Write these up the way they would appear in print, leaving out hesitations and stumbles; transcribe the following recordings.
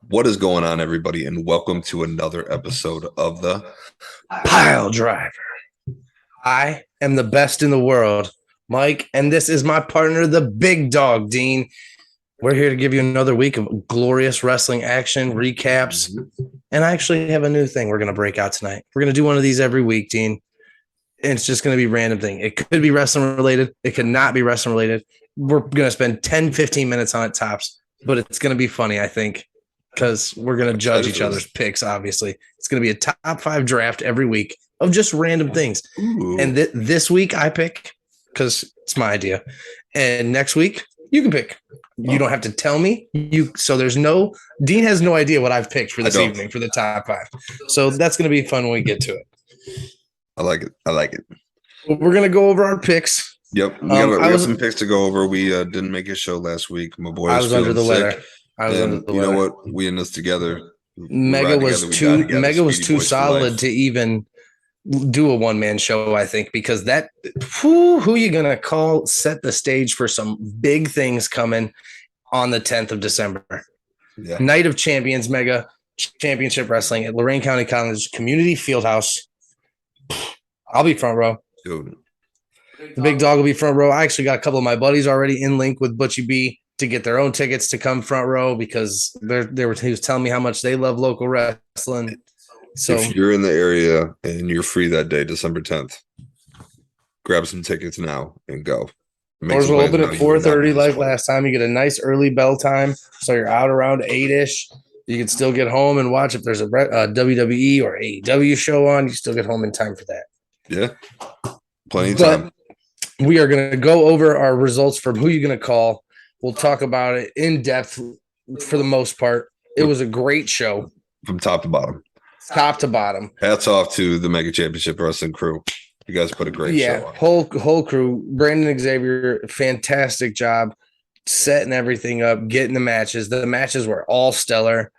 What is going on, everybody, and welcome to another episode of the Piledriver. I am the best in the world, Mike, and this is my partner, the big dog, Dean. We're here to give you another week of glorious wrestling action, recaps, and I actually have a new thing we're going to break out tonight. We're going to do one of these every week, Dean, and it's just going to be random thing. It could be wrestling related. It could not be wrestling related. We're going to spend 10, 15 minutes on it tops, but it's going to be funny, I think, because we're going to judge each other's picks, obviously. It's going to be a top 5 draft every week of just random things. Ooh. And this week I pick because it's my idea. And next week you can pick. You don't have to tell me. So Dean has no idea what I've picked for this evening for the top 5. So that's going to be fun when we get to it. I like it. We're going to go over our picks. Yep. We have some picks to go over. We didn't make a show last week. My boy was under the sick. weather. You know what? We in this together. Mega was too solid to even do a one-man show, I think, because who you gonna call set the stage for some big things coming on the 10th of December. Yeah. Night of Champions, Mega Championship Wrestling at Lorain County College Community Fieldhouse. I'll be front row. Dude. The big dog will be front row. I actually got a couple of my buddies already in link with Butchie B to get their own tickets to come front row because he was telling me how much they love local wrestling. So if you're in the area and you're free that day, December 10th, grab some tickets now and go. Doors will open at 4:30 like last time. You get a nice early bell time, so you're out around 8-ish. You can still get home and watch if there's a WWE or AEW show on. You still get home in time for that. Yeah, plenty of time. We are going to go over our results from who you're going to call. We'll talk about it in depth for the most part. It was a great show. From top to bottom. Top to bottom. Hats off to the Mega Championship Wrestling crew. You guys put a great show on. Whole crew. Brandon Xavier, fantastic job setting everything up, getting the matches. The matches were all stellar.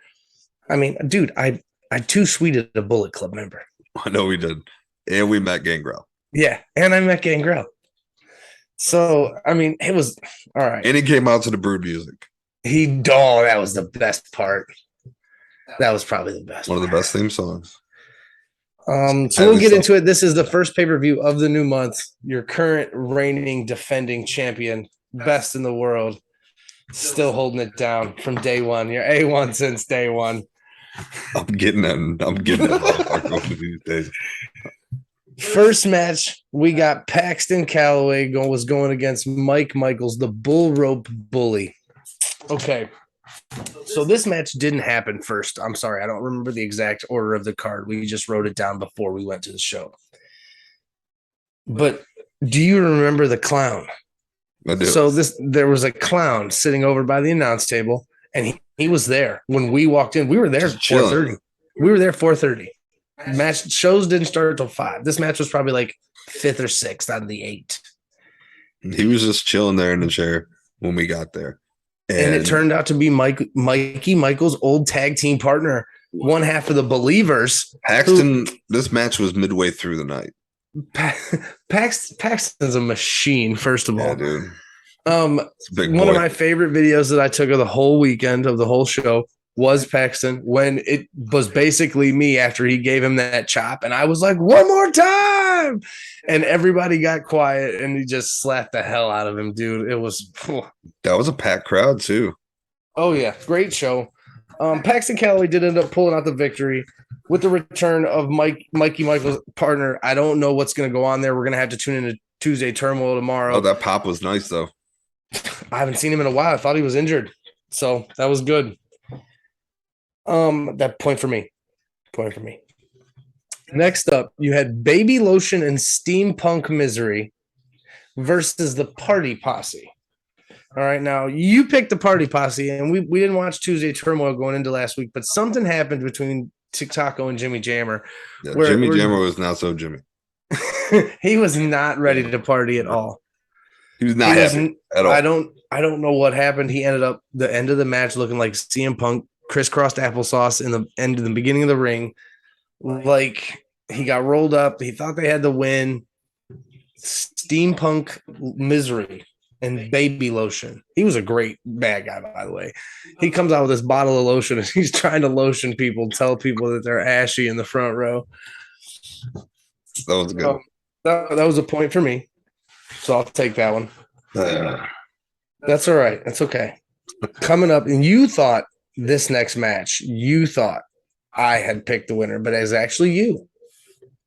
I mean, dude, I two-sweeted a Bullet Club member. I know we did. And we met Gangrel. Yeah, and I met Gangrel. So, I mean, it was all right. And he came out to the Brood music. That was the best part. That was probably the best. One of the best theme songs. So we'll get into it. This is the first pay-per-view of the new month. Your current reigning defending champion, best in the world, still holding it down from day one. You're A1 since day one. I'm getting that these days. First match, we got Paxton Calloway was going against Mike Michaels, the Bull Rope Bully. Okay. So this match didn't happen first. I'm sorry. I don't remember the exact order of the card. We just wrote it down before we went to the show. But do you remember the clown? I do. So there was a clown sitting over by the announce table, and he was there when we walked in. We were there at 4:30. We were there 4:30. Shows didn't start until 5. This match was probably like 5th or 6th out of the 8. He was just chilling there in the chair when we got there. And it turned out to be Mikey Michael's old tag team partner, one half of the Believers. Paxton, this match was midway through the night. Paxton's a machine, first of all. Yeah, dude. One of my favorite videos that I took of the whole weekend of the whole show was Paxton when it was basically me after he gave him that chop. And I was like, one more time. And everybody got quiet and he just slapped the hell out of him, dude. It was. That was a packed crowd, too. Oh, yeah. Great show. Paxton Calloway did end up pulling out the victory with the return of Mikey Michael's partner. I don't know what's going to go on there. We're going to have to tune into Tuesday Turmoil tomorrow. Oh, that pop was nice, though. I haven't seen him in a while. I thought he was injured. So that was good. That point for me. Next up, you had Baby Lotion and Steampunk Misery versus the Party Posse. All right, now you picked the Party Posse, and we didn't watch Tuesday Turmoil going into last week, but something happened between Taco and Jimmy Jammer. Yeah, Jimmy Jammer was not so Jimmy. He was not ready to party at all. He was not happy at all. I don't know what happened. He ended up the end of the match looking like CM Punk crisscrossed applesauce in the beginning of the ring. Like he got rolled up. He thought they had the win. Steampunk Misery and baby lotion. He was a great bad guy, by the way. He comes out with this bottle of lotion and he's trying to lotion people, tell people that they're ashy in the front row. That was good. That was a point for me. So I'll take that one. That's all right. That's okay. Coming up, and you thought this next match, you thought I had picked the winner, but it's actually you.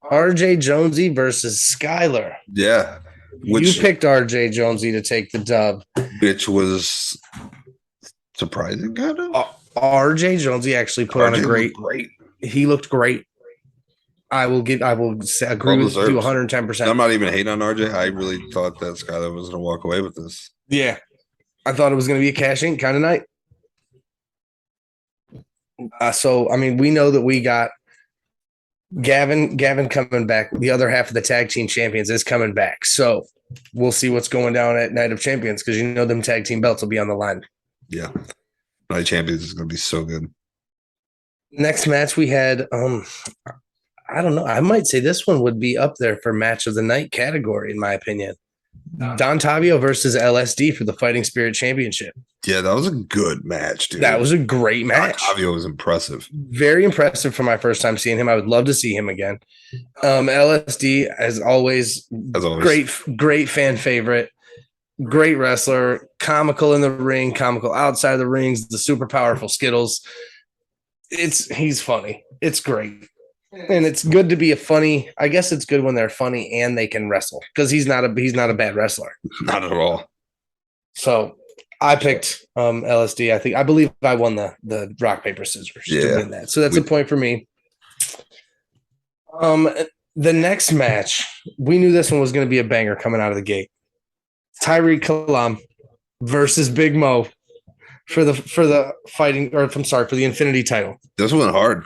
RJ Jonesy versus Skylar. Yeah. You picked RJ Jonesy to take the dub. Which was surprising, kind of. RJ Jonesy actually put on a great. He looked great. I will agree with you 110%. I'm not even hating on RJ. I really thought that Skylar was going to walk away with this. Yeah. I thought it was going to be a cash-in kind of night. So, I mean, we know that we got Gavin coming back. The other half of the tag team champions is coming back. So we'll see what's going down at Night of Champions because you know them tag team belts will be on the line. Yeah. Night of Champions is going to be so good. Next match we had, I don't know. I might say this one would be up there for match of the night category, in my opinion. Don Tavio versus LSD for the Fighting Spirit Championship. Yeah, that was a good match, dude. That was a great match. Don Tavio was impressive. Very impressive for my first time seeing him. I would love to see him again. LSD, as always, great fan favorite, great wrestler, comical in the ring, comical outside of the rings, the super powerful Skittles. He's funny. It's great. And it's good to be I guess it's good when they're funny and they can wrestle because he's not a bad wrestler. Not at all. So I picked LSD. I believe I won the rock, paper, scissors to win that. So that's a point for me. The next match, we knew this one was going to be a banger coming out of the gate. Tyreek Kalam versus Big Mo for the Infinity title. This went hard.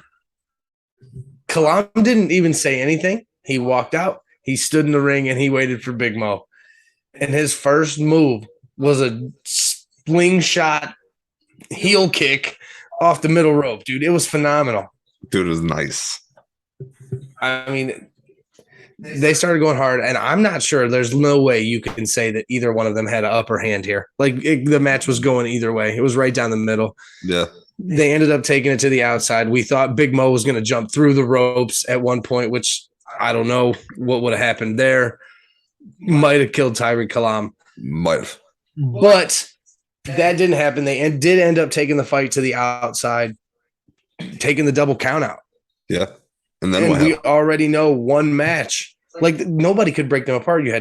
Kalam didn't even say anything. He walked out. He stood in the ring and he waited for Big Mo. And his first move was a slingshot heel kick off the middle rope, dude. It was phenomenal. Dude, it was nice. I mean, they started going hard, and I'm not sure. There's no way you can say that either one of them had an upper hand here. The match was going either way. It was right down the middle. Yeah. They ended up taking it to the outside. We thought Big Mo was going to jump through the ropes at one point, which I don't know what would have happened there. Might have killed Tyreek Kalam. Might have. But that didn't happen. They did end up taking the fight to the outside, taking the double count out. Yeah. And then we already know one match. Nobody could break them apart. You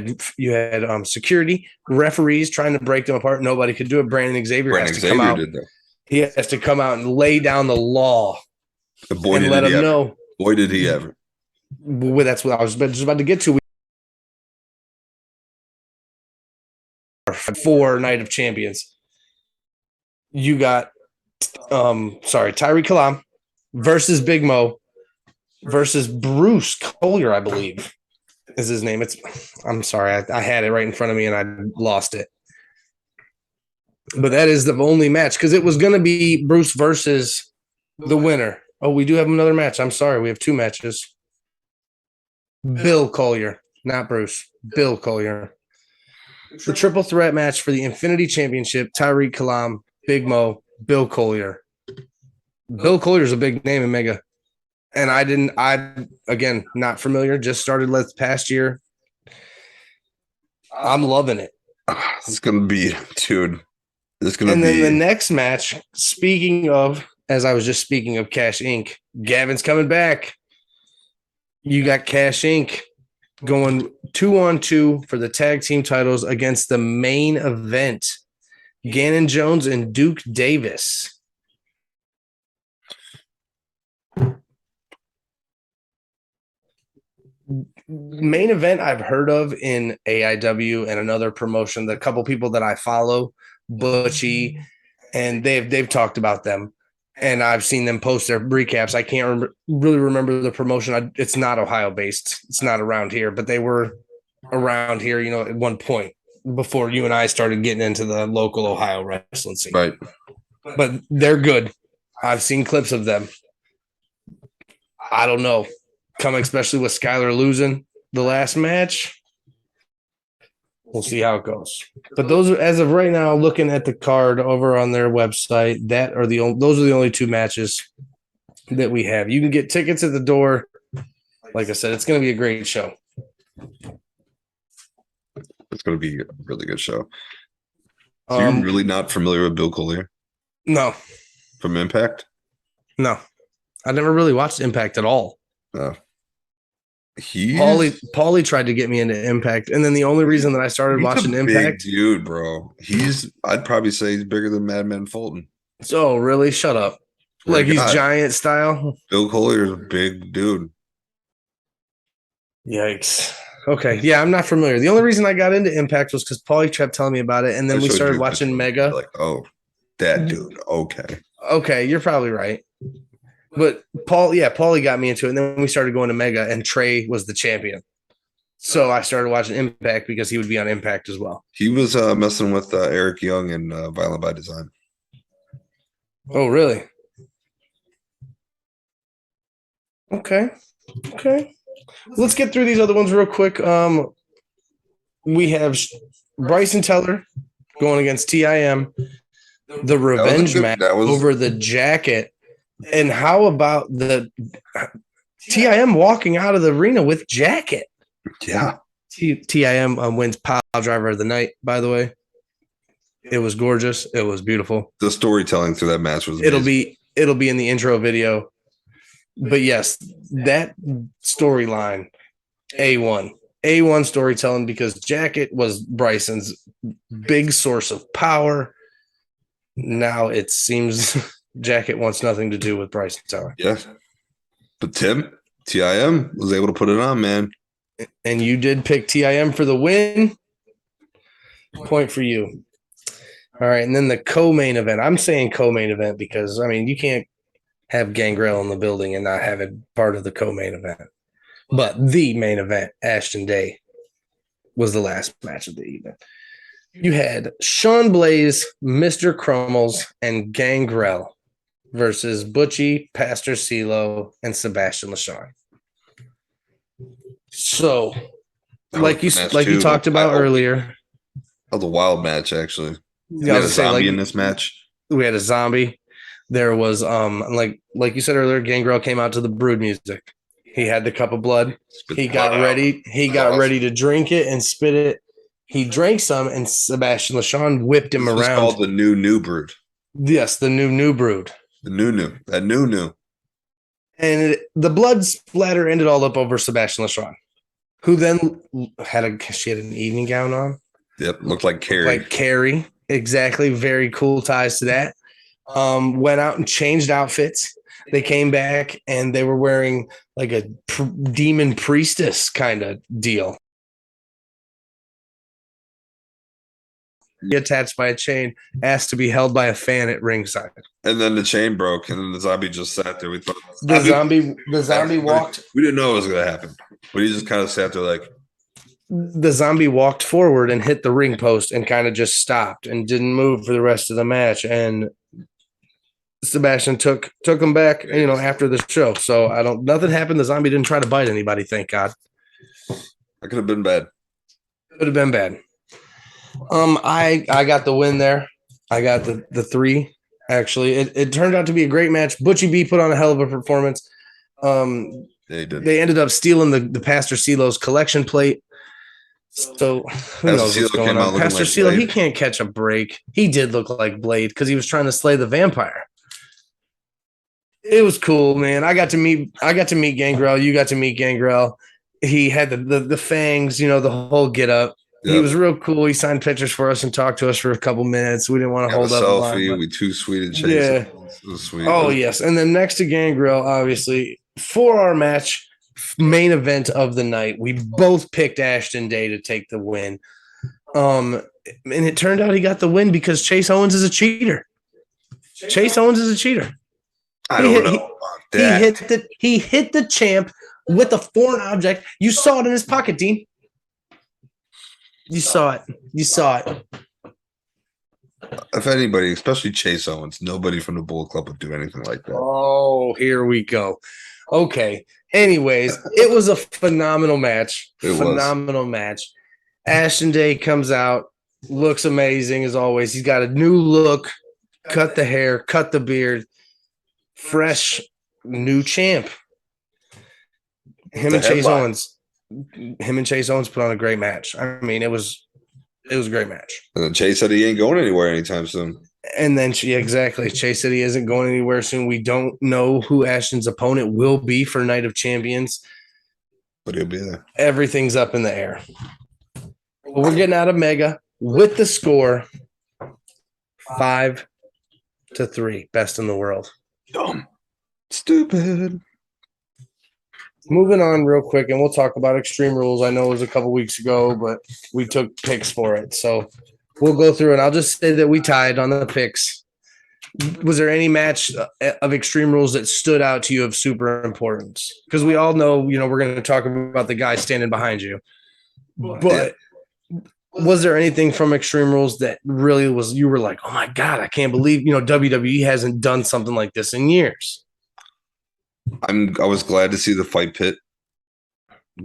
had security, referees trying to break them apart. Nobody could do it. Brandon Xavier has to come out. He has to come out and lay down the law and let them know. Boy, did he ever. Well, that's what I was just about to get to. For Night of Champions. You got, Tyreek Kalam versus Big Mo versus Bruce Collier, I believe is his name. I'm sorry. I had it right in front of me and I lost it. But that is the only match because it was going to be Bruce versus the winner. Oh, we do have another match. I'm sorry. We have two matches. Bill Collier, not Bruce. Bill Collier. The triple threat match for the Infinity Championship, Tyreek Kalam, Big Mo, Bill Collier. Bill Collier's a big name in Mega. And again, not familiar, just started past year. I'm loving it. It's going to be, dude. Then the next match, speaking of, as I was just speaking of Cash Inc., Gavin's coming back. You got Cash Inc. going 2-on-2 for the tag team titles against the main event, Gannon Jones and Duke Davis. Main event I've heard of in AIW and another promotion, the couple people that I follow, Butchie, and they've talked about them, and I've seen them post their recaps. I can't really remember the promotion. It's not Ohio based. It's not around here, but they were around here, at one point before you and I started getting into the local Ohio wrestling scene. Right. But they're good. I've seen clips of them. I don't know. Coming especially with Skylar losing the last match. We'll see how it goes. But those are, as of right now, looking at the card over on their website, those are the only two matches that we have. You can get tickets at the door. Like I said, it's going to be a great show. It's going to be a really good show. So you're really not familiar with Bill Collier? No. From Impact? No. I never really watched Impact at all. Paulie tried to get me into Impact, and then the only reason that I started watching Impact, dude, bro, I'd probably say he's bigger than Madman Fulton. So really, shut up. Like he's giant style. Bill Collier's a big dude. Yikes. Okay, yeah, I'm not familiar. The only reason I got into Impact was because Paulie kept telling me about it, and then we started watching Mega. Like, oh, that dude. Okay, you're probably right. But Paulie got me into it, and then we started going to Mega, and Trey was the champion. So I started watching Impact because he would be on Impact as well. He was messing with Eric Young and Violent by Design. Oh, really? Okay. Let's get through these other ones real quick. We have Bryson Teller going against TIM. The revenge match over the jacket. And how about the TIM walking out of the arena with jacket? Yeah. TIM wins Piledriver of the night, by the way. It was gorgeous. It was beautiful. The storytelling through that match was amazing. It'll be in the intro video. But yes, that storyline, A1 storytelling, because jacket was Bryson's big source of power. Now it seems jacket wants nothing to do with Bryson Teller. Yeah. But TIM was able to put it on, man. And you did pick TIM for the win. Point for you. All right. And then the co-main event. I'm saying co-main event because, I mean, you can't have Gangrel in the building and not have it part of the co-main event. But the main event, Ashton Day, was the last match of the evening. You had Sean Blaze, Mr. Crummels, and Gangrel versus Butchie, Pastor CeeLo, and Sebastian LaShawn. So, like you talked about earlier. That was a wild match, actually. We had a zombie in this match. We had a zombie. There was like you said earlier, Gangrel came out to the Brood music. He had the cup of blood. He got ready to drink it and spit it. He drank some, and Sebastian LaShawn whipped him around. It's called the new brood. Yes, the new brood. The new. And the blood splatter ended all up over Sebastian LaShawn, who then had an evening gown on. Yep, looked like Carrie. Exactly. Very cool ties to that. Went out and changed outfits. They came back and they were wearing like a demon priestess kind of deal. Attached by a chain, asked to be held by a fan at ringside. And then the chain broke, and then the zombie just sat there. We thought the zombie walked. We didn't know it was going to happen, but he just kind of sat there like. The zombie walked forward and hit the ring post and kind of just stopped and didn't move for the rest of the match. And Sebastian took him back, after the show. So nothing happened. The zombie didn't try to bite anybody, thank God. That could have been bad. Could have been bad. I got the win there. I got the 3. Actually, it turned out to be a great match. Butchie B put on a hell of a performance. They did. They ended up stealing the Pastor CeeLo's collection plate. So who knows what's going on? Pastor CeeLo, he can't catch a break. He did look like Blade because he was trying to slay the vampire. It was cool, man. I got to meet Gangrel. You got to meet Gangrel. He had the fangs, the whole get up. Yep. He was real cool. He signed pictures for us and talked to us for a couple minutes. We didn't want to hold up a selfie. We too sweet and chase. Yeah. It was sweet. Oh, yes. And then next to Gangrel, obviously, for our match, main event of the night, we both picked Ashton Day to take the win. And it turned out he got the win because Chase Owens is a cheater. Chase Owens is a cheater. I don't know about that. He hit the champ with a foreign object. You saw it in his pocket, Dean. You saw it. If anybody, especially Chase Owens, nobody from the Bullet Club would do anything like that. Oh, here we go. Okay. Anyways, it was a phenomenal match. Phenomenal match. Ashton Day comes out, looks amazing as always. He's got a new look, cut the hair, cut the beard, fresh new champ. Him and Chase Owens put on a great match. I mean, it was a great match. And then Chase said he ain't going anywhere anytime soon. And then exactly. Chase said he isn't going anywhere soon. We don't know who Ashton's opponent will be for Night of Champions, but he'll be there. Everything's up in the air. We're getting out of Mega with the score 5-3, best in the world. Dumb. Stupid. Moving on real quick, and we'll talk about Extreme Rules. I know it was a couple weeks ago, but we took picks for it. So we'll go through it. I'll just say that we tied on the picks. Was there any match of Extreme Rules that stood out to you of super importance? Because we all know, we're going to talk about the guy standing behind you. But was there anything from Extreme Rules that really you were like, oh my God, I can't believe, WWE hasn't done something like this in years? I was glad to see the fight pit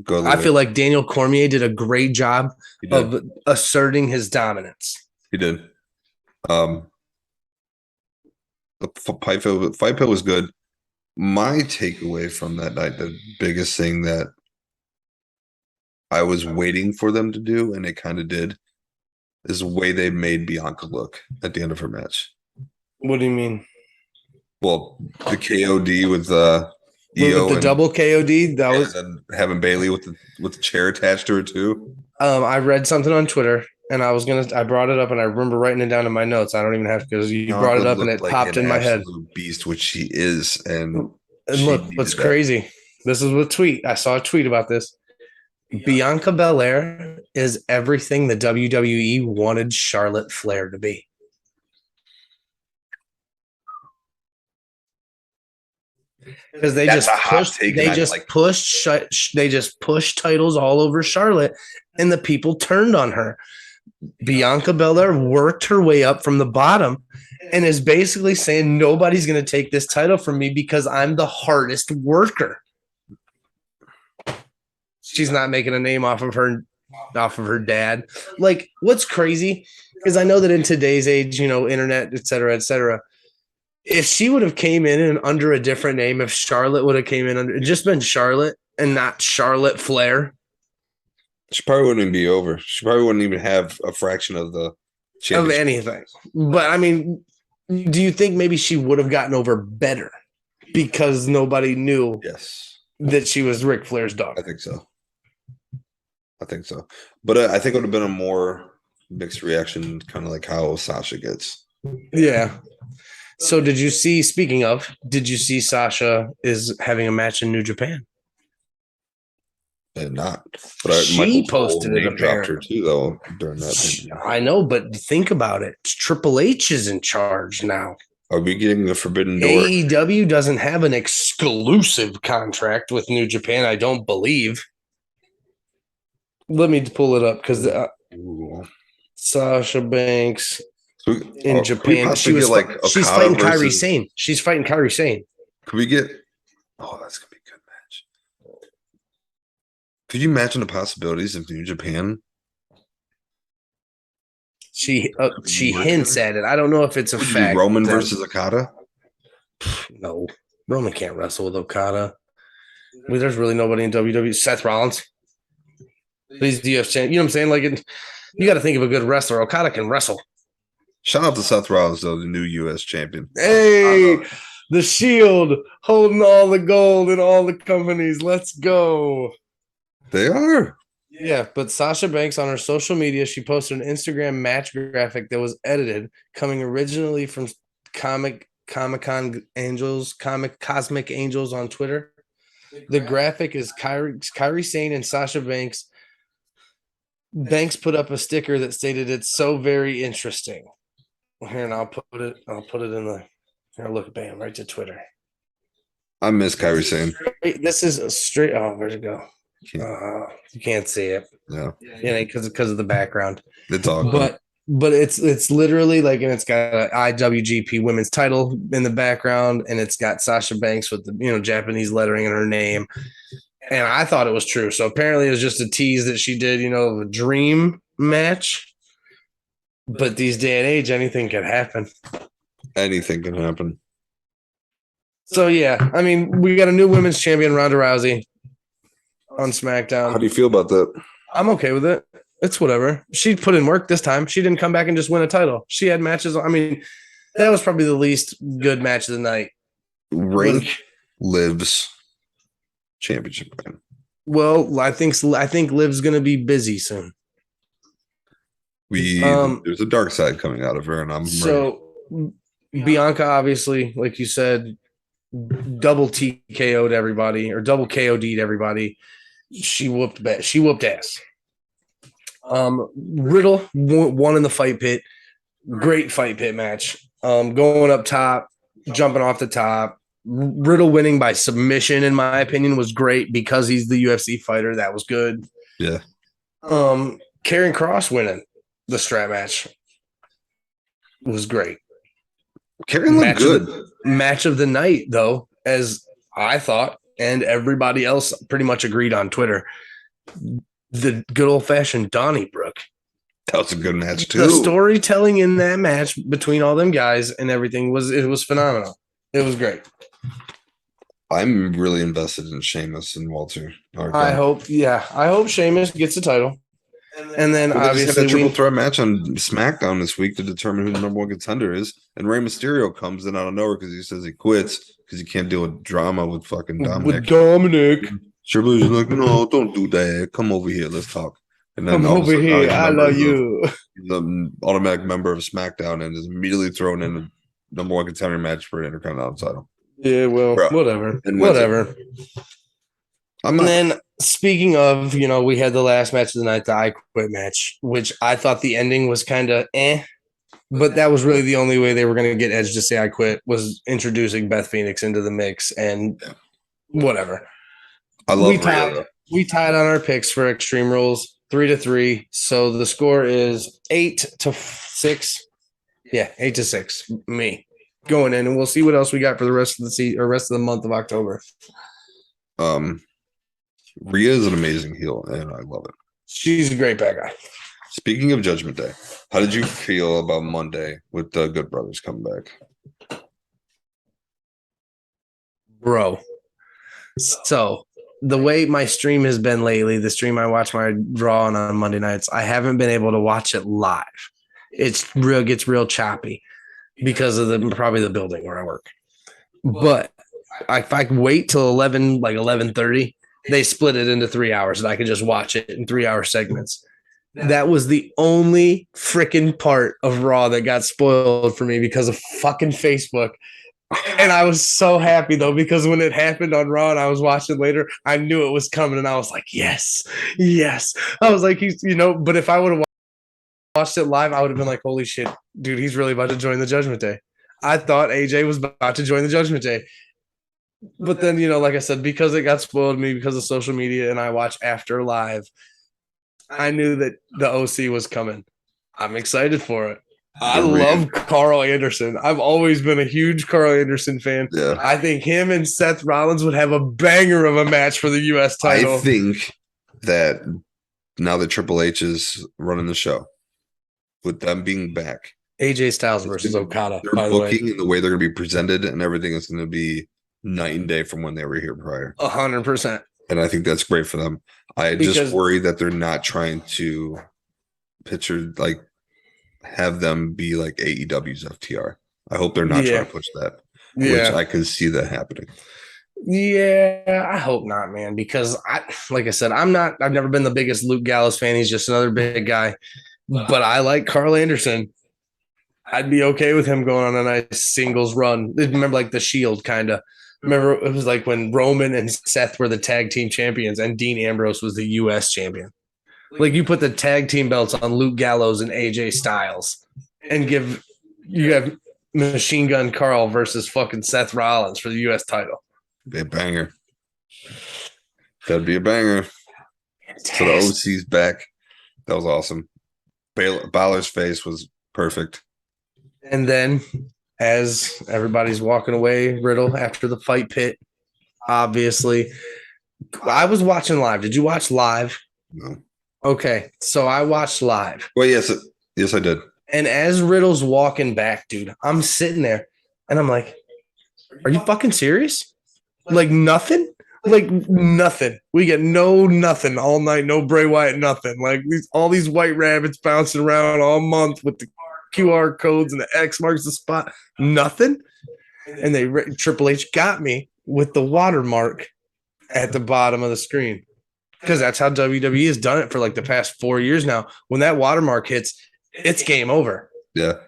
go. I feel like Daniel Cormier did a great job of asserting his dominance. He did. The fight pit was good. My takeaway from that night, the biggest thing that I was waiting for them to do, and they kind of did, is the way they made Bianca look at the end of her match. What do you mean? Well, the KOD with EO with the double KOD, that was having Bailey with the chair attached to her too. I read something on Twitter, and I brought it up, and I remember writing it down in my notes. I don't even have to, because you brought it up, and it popped in my head. Beast, which she is, and look, what's crazy? This is a tweet. I saw a tweet about this. Bianca Belair is everything the WWE wanted Charlotte Flair to be. Because they just pushed titles all over Charlotte, and the people turned on her. Bianca Belair worked her way up from the bottom and is basically saying nobody's going to take this title from me because I'm the hardest worker. She's not making a name off of her dad. Like, what's crazy is I know that in today's age, internet, et cetera, if she would have came in and under a different name, if Charlotte would have came in under just been Charlotte and not Charlotte Flair, she probably wouldn't even be over. She probably wouldn't even have a fraction of the of anything. But I mean, do you think maybe she would have gotten over better because nobody knew that she was Ric Flair's daughter? I think so. But I think it would have been a more mixed reaction, kind of like how Sasha gets. Yeah. So did you see Sasha is having a match in New Japan? And not. But she posted it apparently too, though, during that. I know, but think about it. Triple H is in charge now. Are we getting the forbidden door? AEW doesn't have an exclusive contract with New Japan, I don't believe. Let me pull it up because Sasha Banks in Japan. She's fighting Kairi Sane. She's fighting Kairi Sane. Could we get? Oh, that's gonna be a good match. Could you imagine the possibilities of New Japan? She hints at it. I don't know if it's a fact. Roman versus Okada? No, Roman can't wrestle with Okada. I mean, there's really nobody in WWE. Seth Rollins. He's the UFC. You know what I'm saying? Like, you got to think of a good wrestler. Okada can wrestle. Shout out to Seth Rollins, though, the new U.S. champion. Hey, the Shield holding all the gold in all the companies. Let's go. They are. Yeah, but Sasha Banks on her social media, she posted an Instagram match graphic that was edited, coming originally from Cosmic Angels on Twitter. The graphic is Kairi Sane and Sasha Banks. Banks put up a sticker that stated it's so very interesting. Here, and I'll put it in the here, look, bam, right to Twitter. I miss Kairi Sane. This is a straight where'd it go? You can't see it. Yeah. Because of the background. It's all but it's literally like, and it's got an IWGP women's title in the background, and it's got Sasha Banks with the Japanese lettering in her name. And I thought it was true. So apparently it was just a tease that she did, a dream match. But these day and age, anything can happen. Anything can happen. So, yeah, I mean, we got a new women's champion, Ronda Rousey, on SmackDown. How do you feel about that? I'm okay with it. It's whatever. She put in work this time. She didn't come back and just win a title. She had matches. I mean, that was probably the least good match of the night. Ray Liv's championship. Well, I think Liv's going to be busy soon. There's a dark side coming out of her, and I'm ready. Bianca, obviously, like you said, double TKO'd everybody or double KOD'd everybody. She whooped ass. Riddle won in the fight pit. Great fight pit match. Going up top, jumping off the top. Riddle winning by submission, in my opinion, was great because he's the UFC fighter. That was good. Yeah. Karrion Kross winning the strap match was great. Karrion looked good. Match of the night, though, as I thought, and everybody else pretty much agreed on Twitter. The good old-fashioned Donnybrook. That was a good match, too. The storytelling in that match between all them guys and everything was phenomenal. It was great. I'm really invested in Sheamus and Walter. I hope Sheamus gets the title. And then obviously a triple threat match on SmackDown this week to determine who the number one contender is. And Rey Mysterio comes in out of nowhere because he says he quits because he can't deal with drama with fucking Dominic. Triple H's like, no, don't do that. Come over here. Let's talk. And then come over here. I love you. The automatic member of SmackDown and is immediately thrown in the number one contender match for an Intercontinental title. Yeah, well, whatever. And then speaking of, we had the last match of the night, the I Quit match, which I thought the ending was kind of but that was really the only way they were going to get Edge to say I quit was introducing Beth Phoenix into the mix and whatever. I love we tied on our picks for Extreme Rules 3-3. So the score is 8-6. Yeah, 8-6. Me going in, and we'll see what else we got for the rest of the month of October. Rhea is an amazing heel, and I love it. She's a great bad guy. Speaking of Judgment Day, how did you feel about Monday with the Good Brothers coming back? Bro. So the way my stream has been lately, the stream I watch my Raw on Monday nights, I haven't been able to watch it live. Gets real choppy because of probably the building where I work. But if I wait till 11:30, they split it into 3 hours and I could just watch it in 3-hour segments. That was the only freaking part of Raw that got spoiled for me because of fucking Facebook. And I was so happy, though, because when it happened on Raw and I was watching later, I knew it was coming. And I was like, yes. I was like, but if I would have watched it live, I would have been like, holy shit, dude, he's really about to join the Judgment Day. I thought AJ was about to join the Judgment Day. But then, like I said, because it got spoiled to me because of social media and I watch after live, I knew that the OC was coming. I'm excited for it. I love Carl Anderson. I've always been a huge Carl Anderson fan. Yeah. I think him and Seth Rollins would have a banger of a match for the U.S. title. I think that now that Triple H is running the show, with them being back, AJ Styles versus Okada, by the way, and the way they're going to be presented and everything is going to be night and day from when they were here prior. 100%. And I think that's great for them. I just worry that they're not trying to have them be like AEW's FTR. I hope they're not trying to push that, which I can see that happening. Yeah, I hope not, man, because like I said, I've never been the biggest Luke Gallows fan. He's just another big guy, but I like Carl Anderson. I'd be okay with him going on a nice singles run. Remember, like the Shield kind of. Remember, it was like when Roman and Seth were the tag team champions and Dean Ambrose was the U.S. champion. Like you put the tag team belts on Luke Gallows and AJ Styles and you have Machine Gun Carl versus fucking Seth Rollins for the U.S. title. Be a banger. That'd be a banger. Fantastic. So the OC's back. That was awesome. Balor's face was perfect. And then as everybody's walking away, Riddle after the fight pit, obviously I was watching live. Did you watch live? No. Okay, so I watched live. Well, yes, I did. And as Riddle's walking back, dude, I'm sitting there and I'm like, are you fucking serious? Like nothing? Like nothing. We get no nothing all night, no Bray Wyatt, nothing. Like all these white rabbits bouncing around all month with the QR codes and the X marks the spot. Nothing. And Triple H got me with the watermark at the bottom of the screen. Because that's how WWE has done it for like the past 4 years now. When that watermark hits, it's game over. Yeah.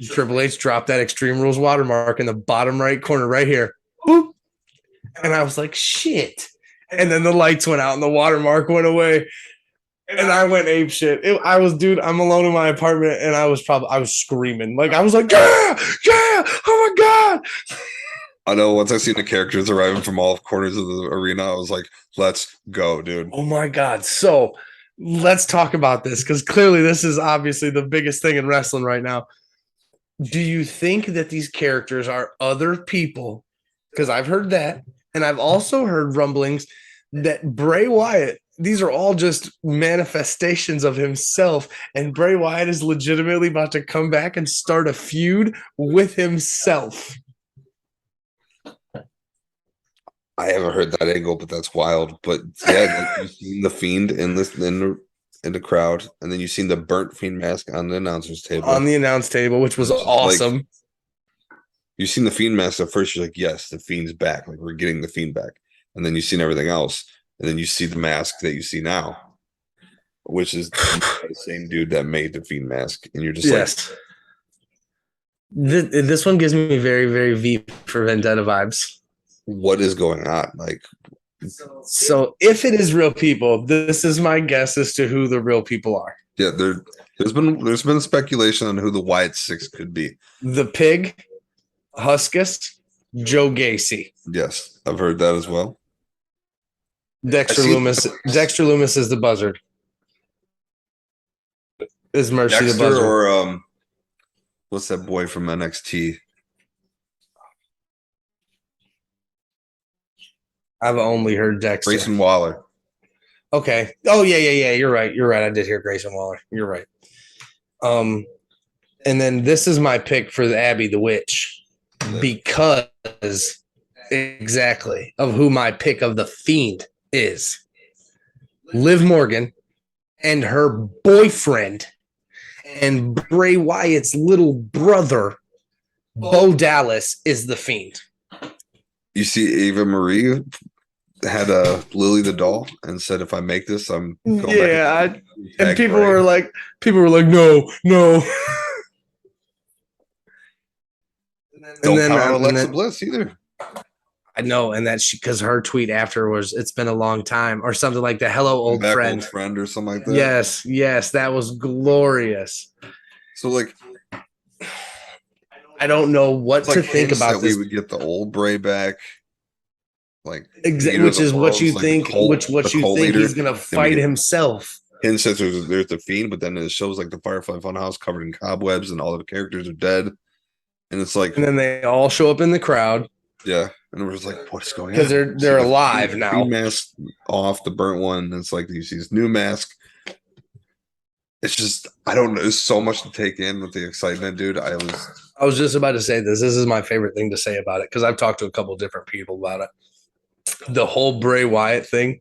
Triple H dropped that Extreme Rules watermark in the bottom right corner right here. Boop. And I was like, shit. And then the lights went out and the watermark went away. And I went ape shit. I'm alone in my apartment and I was screaming. Like, I was like, yeah, oh my God. I know once I seen the characters arriving from all corners of the arena, I was like, let's go, dude. Oh my God. So let's talk about this because clearly this is obviously the biggest thing in wrestling right now. Do you think that these characters are other people? Because I've heard that. And I've also heard rumblings that Bray Wyatt, these are all just manifestations of himself. And Bray Wyatt is legitimately about to come back and start a feud with himself. I haven't heard that angle, but that's wild. But yeah, like you've seen the Fiend in the crowd, and then you've seen the burnt Fiend mask on the announcer's table. On the announce table, which was awesome. Like, you've seen the Fiend mask at first, you're like, yes, the Fiend's back. Like, we're getting the Fiend back. And then you've seen everything else. And then you see the mask that you see now, which is the same dude that made the Fiend mask. And you're just like, this one gives me very, very V for Vendetta vibes. What is going on? Like, so if it is real people, this is my guess as to who the real people are. Yeah, there's been speculation on who the Wyatt6 could be. The Pig, Huskus, Joe Gacy. Yes, I've heard that as well. Dexter Loomis is the Buzzard. Is Mercy Dexter the Buzzard? Or what's that boy from NXT? I've only heard Dexter. Grayson Waller. Okay. Oh yeah. You're right. I did hear Grayson Waller. You're right. And then this is my pick for the Abby the Witch because exactly of who my pick of the Fiend is. Liv Morgan and her boyfriend and Bray Wyatt's little brother, Bo Dallas, is the Fiend. You see Ava Marie had a Lily the doll and said, if I make this, I'm going back. And people were like, no. Don't count on Alexa Bliss either. I know, and that's because her tweet after was, it's been a long time, or something like that. Hello, old friend. Old friend or something like that. Yes, that was glorious. So, like, I don't know what to think about this. We would get the old Bray back. Like, exactly, which is what you think. He's gonna fight himself. Hint says there's the Fiend, but then it shows like the Firefly Funhouse covered in cobwebs, and all the characters are dead. And it's like, and then they all show up in the crowd. Yeah, and we're just like, what's going on? Because they're alive now. Fiend mask off, the burnt one. And it's like you see this new mask. It's just, I don't know. There's so much to take in with the excitement, dude. I was just about to say this. This is my favorite thing to say about it because I've talked to a couple different people about it. The whole Bray Wyatt thing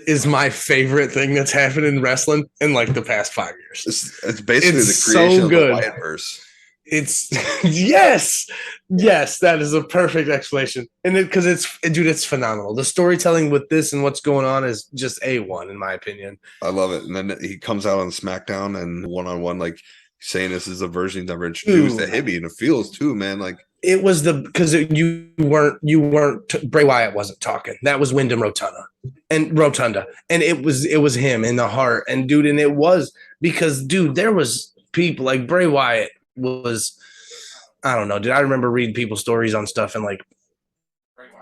is my favorite thing that's happened in wrestling in like the past 5 years. It's basically the creation of the Wyattverse. It's yes, that is a perfect explanation. And because it's phenomenal. The storytelling with this and what's going on is just A1 in my opinion. I love it. And then he comes out on SmackDown and one-on-one, like saying this is a version he's never introduced to Hibby, and it feels too, man. Like it was because you weren't Bray Wyatt wasn't talking. That was Wyndham Rotunda, and it was him in the heart, and dude, and it was because dude, there was people like Bray Wyatt was, I don't know, dude. I remember reading people's stories on stuff, and like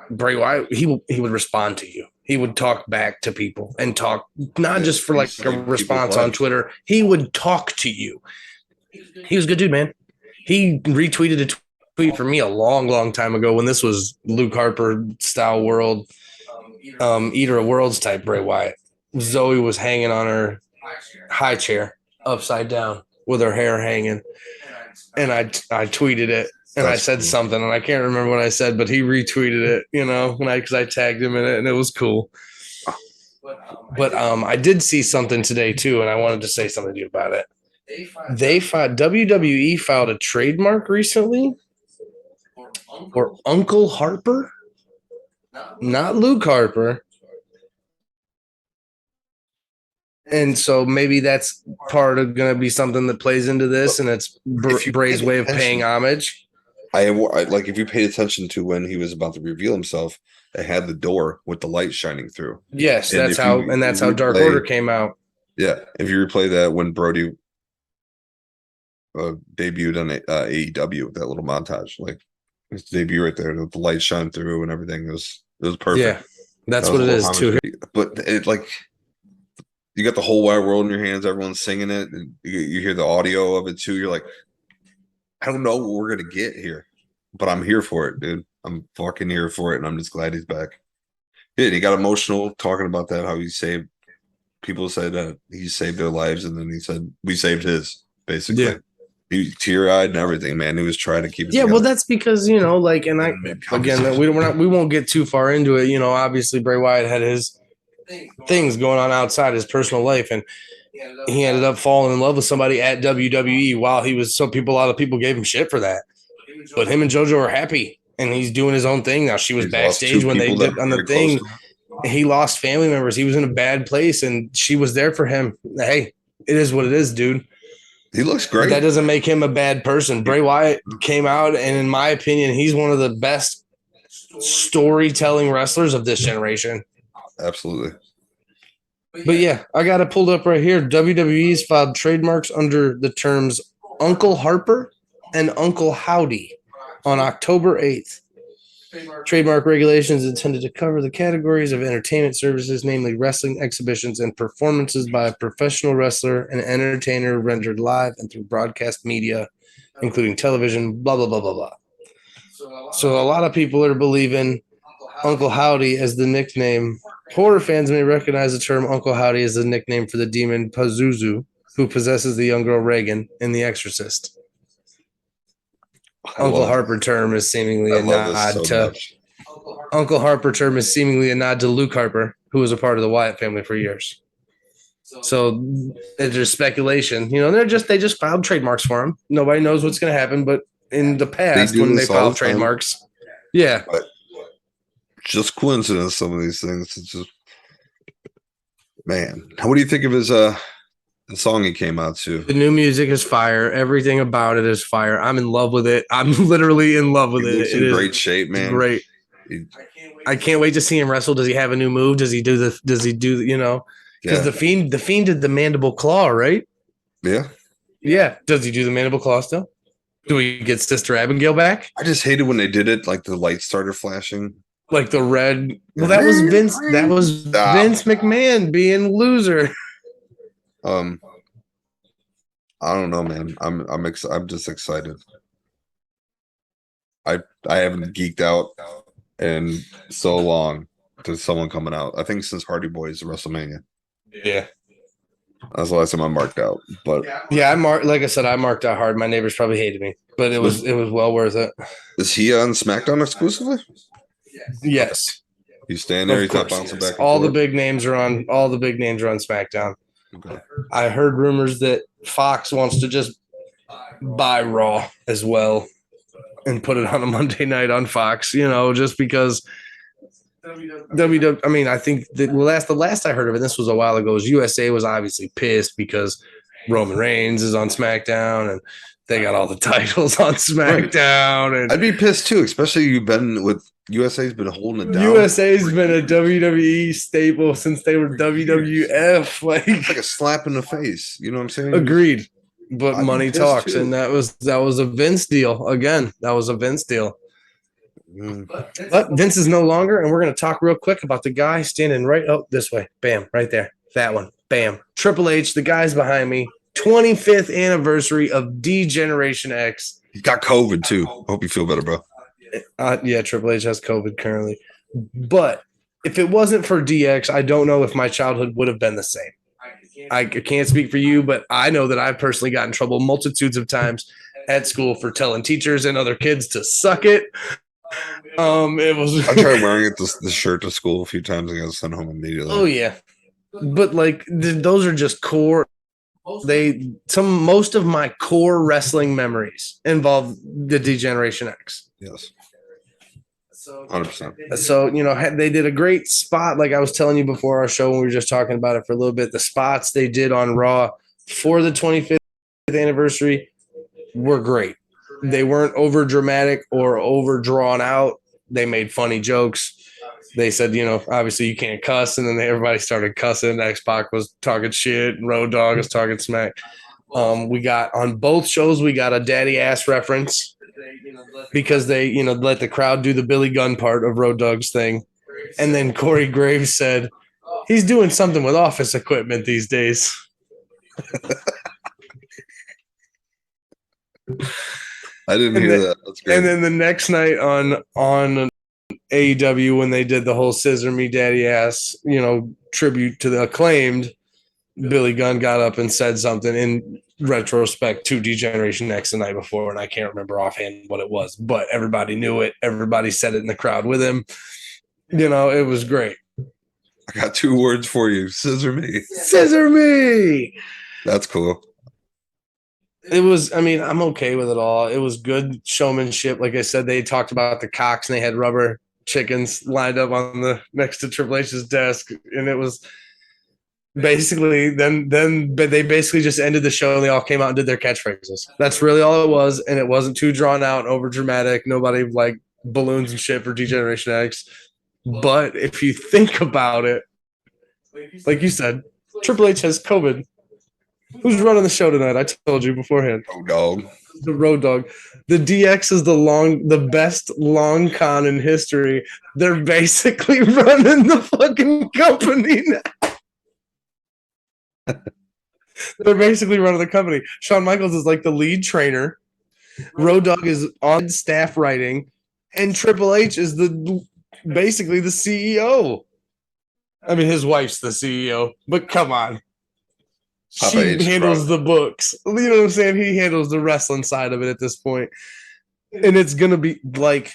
Bray Wyatt, he would respond to you. He would talk back to people and talk not just for like a response on Twitter. He would talk to you. He was a good dude, man. He retweeted a tweet for me a long, long time ago when this was Luke Harper style world. Eater of Worlds type Bray Wyatt. Zoe was hanging on her high chair upside down with her hair hanging. And I tweeted it and I said something and I can't remember what I said, but he retweeted it, because I tagged him in it and it was cool. But I did see something today too, and I wanted to say something to you about it. WWE filed a trademark recently for Uncle Harper, not Luke Harper. And so maybe that's part of going to be something that plays into this, and it's Bray's way of paying homage. I like if you paid attention to when he was about to reveal himself, it had the door with the light shining through. Yes, that's how Dark Order came out. Yeah, if you replay that when Brody debuted on AEW, that little montage, like his debut right there, the light shine through and everything, it was perfect. Yeah, that's what it is too. But it like. You got the whole wide world in your hands. Everyone's singing it. And you hear the audio of it too. You're like, I don't know what we're gonna get here, but I'm here for it, dude. I'm fucking here for it, and I'm just glad he's back. Yeah, he got emotional talking about that. How he saved people said that he saved their lives, and then he said we saved his. Basically, yeah. He tear-eyed and everything, man. He was trying to keep it together. Well, that's because we won't get too far into it. Obviously Bray Wyatt had his things going on outside his personal life, and he ended up falling in love with somebody at WWE while he was. A lot of people gave him shit for that, but him and JoJo are happy, and he's doing his own thing now. She was backstage when they did on the thing. He lost family members. He was in a bad place, and she was there for him. Hey, it is what it is, dude. He looks great. But that doesn't make him a bad person. Bray Wyatt came out, and in my opinion, he's one of the best storytelling wrestlers of this generation. Absolutely. But yeah, I got it pulled up right here. WWE's filed trademarks under the terms Uncle Harper and Uncle Howdy on October 8th. Trademark regulations intended to cover the categories of entertainment services, namely wrestling exhibitions and performances by a professional wrestler and entertainer rendered live and through broadcast media, including television, blah, blah, blah, blah, blah. So a lot of people are believing Uncle Howdy as the nickname. Horror fans may recognize the term Uncle Howdy as the nickname for the demon Pazuzu, who possesses the young girl Reagan in The Exorcist. Uncle Harper term is seemingly a nod to Uncle Harper term is seemingly a nod to Luke Harper, who was a part of the Wyatt family for years. So there's speculation. They just filed trademarks for him. Nobody knows what's going to happen, but in the past when they filed trademarks, yeah. But just coincidence, some of these things. It's just, man. What do you think of his the song he came out to? The new music is fire. Everything about it is fire. I'm in love with it. I'm literally in love with it. It's in great shape, man. Great. I can't wait to see him wrestle. Does he have a new move? Does he do because the Fiend did the mandible claw, right? Yeah. Yeah. Does he do the mandible claw still? Do we get Sister Abigail back? I just hated when they did it, like the lights started flashing. Like the red. Well, that was Vince. That was Vince McMahon being loser. I don't know, man. I'm just excited. I haven't geeked out in so long to someone coming out. I think since Hardy Boys WrestleMania. Yeah. That's the last time I marked out. But yeah, I marked out hard. My neighbors probably hated me, but it was well worth it. Is he on SmackDown exclusively? Yes. He's staying there. He's not bouncing back. All the big names are on SmackDown. Okay. I heard rumors that Fox wants to just buy Raw as well and put it on a Monday night on Fox, just because WWE. I mean, I think the last I heard of it, this was a while ago, was USA was obviously pissed because Roman Reigns is on SmackDown and they got all the titles on SmackDown. Right. And I'd be pissed too, especially you've been with USA's been holding it down. USA's been a WWE staple since they were WWF. Like a slap in the face. You know what I'm saying? Agreed. But money talks, too. And that was a Vince deal. Again, that was a Vince deal. But Vince is no longer, and we're going to talk real quick about the guy standing right this way. Bam, right there. That one. Bam. Triple H, the guy's behind me. 25th anniversary of D-Generation X. He got COVID too. Hope you feel better, bro. Yeah, Triple H has COVID currently. But if it wasn't for DX, I don't know if my childhood would have been the same. I can't speak for you, but I know that I've personally got in trouble multitudes of times at school for telling teachers and other kids to suck it. It was. I tried wearing it the shirt to school a few times and got sent home immediately. Oh yeah, but like those are just core. Most of my core wrestling memories involve the D-Generation X. Yes. 100%. So, they did a great spot. Like I was telling you before our show when we were just talking about it for a little bit, the spots they did on Raw for the 25th anniversary were great. They weren't over dramatic or over drawn out. They made funny jokes. They said, obviously you can't cuss. And then everybody started cussing. X-Pac was talking shit and Road Dogg was talking smack. We got on both shows, we got a daddy ass reference because they, let the crowd do the Billy Gunn part of Road Dogg's thing. And then Corey Graves said, he's doing something with office equipment these days. I didn't hear that. That's great. And then the next night on AEW, when they did the whole Scissor Me Daddy Ass, tribute to the Acclaimed, Billy Gunn got up and said something in retrospect to D-Generation X the night before, and I can't remember offhand what it was, but everybody knew it. Everybody said it in the crowd with him. It was great. I got 2 words for you. Scissor me. Scissor me. That's cool. It was, I'm okay with it all. It was good showmanship. Like I said, they talked about the cocks and they had rubber chickens lined up on the next to Triple H's desk. And it was basically then they basically just ended the show and they all came out and did their catchphrases. That's really all it was. And it wasn't too drawn out and over dramatic. Nobody like balloons and shit for D-Generation X. But if you think about it, like you said, Triple H has COVID. Who's running the show tonight? I told you beforehand. Road Dogg. The Road Dogg. The DX is the best long con in history. They're basically running the fucking company now. They're basically running the company. Shawn Michaels is like the lead trainer. Road Dogg is on staff writing, and Triple H is basically the CEO. His wife's the CEO, but come on. She handles the books. You know what I'm saying? He handles the wrestling side of it at this point. And it's going to be like,